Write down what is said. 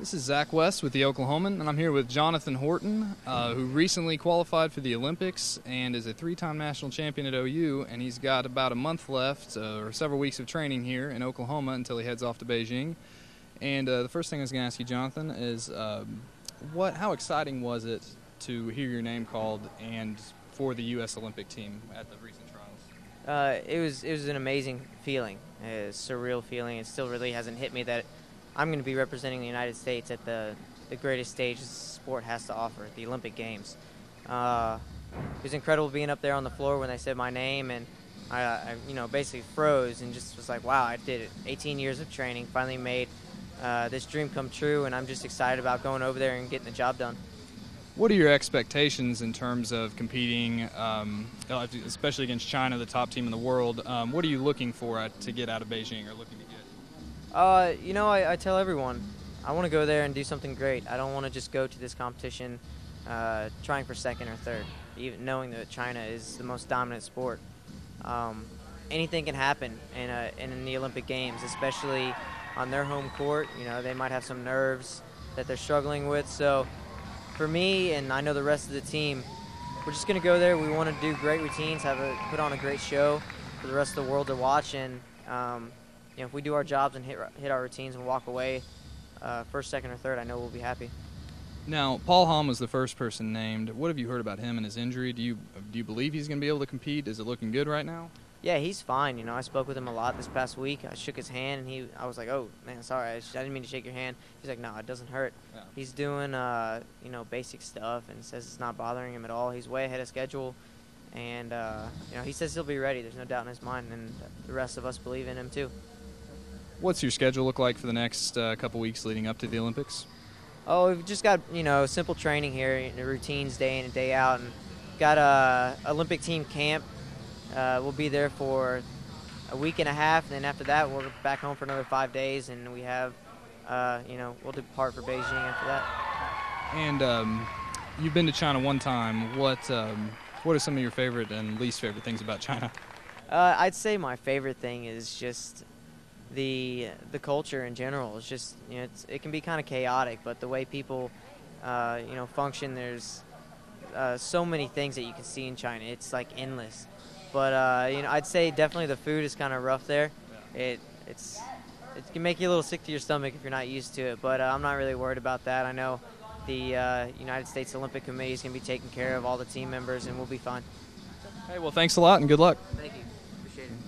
This is Zach West with the Oklahoman, and I'm here with Jonathan Horton, who recently qualified for the Olympics and is a three-time national champion at OU, and he's got about a month left, or several weeks of training here in Oklahoma until he heads off to Beijing. And the first thing I was going to ask you, Jonathan, is how exciting was it to hear your name called and for the U.S. Olympic team at the recent trials? It was an amazing feeling, a surreal feeling. It still really hasn't hit me that I'm going to be representing the United States at the greatest stage the sport has to offer, the Olympic Games. It was incredible being up there on the floor when they said my name, and I basically froze and just was like, wow, I did it. 18 years of training, finally made this dream come true, and I'm just excited about going over there and getting the job done. What are your expectations in terms of competing, especially against China, the top team in the world? What are you looking for to get out of Beijing or looking to get? I tell everyone I want to go there and do something great. I don't want to just go to this competition trying for second or third, even knowing that China is the most dominant sport. Anything can happen in the Olympic Games, especially on their home court. They might have some nerves that they're struggling with. So for me, and I know the rest of the team, we're just going to go there. We want to do great routines, put on a great show for the rest of the world to watch, and if we do our jobs and hit our routines and walk away first, second, or third, I know we'll be happy. Now, Paul Hom was the first person named. What have you heard about him and his injury? Do you believe he's going to be able to compete? Is it looking good right now? Yeah, he's fine. I spoke with him a lot this past week. I shook his hand, and I was like, "Oh man, sorry, I didn't mean to shake your hand." He's like, "No, it doesn't hurt." Yeah. He's doing basic stuff and says it's not bothering him at all. He's way ahead of schedule, and he says he'll be ready. There's no doubt in his mind, and the rest of us believe in him too. What's your schedule look like for the next couple weeks leading up to the Olympics? Oh, we've just got simple training here, routines day in and day out, and got a Olympic team camp. We'll be there for a week and a half, and then after that we're back home for another 5 days, and we have we'll depart for Beijing after that. And you've been to China one time. What are some of your favorite and least favorite things about China? I'd say my favorite thing is just the culture in general. It's just it can be kind of chaotic, but the way people function, there's so many things that you can see in China. It's like endless. But I'd say definitely the food is kind of rough there. It can make you a little sick to your stomach if you're not used to it. But I'm not really worried about that. I know the United States Olympic Committee is going to be taking care of all the team members, and we'll be fine. Hey, well, thanks a lot and good luck. Thank you. Appreciate it.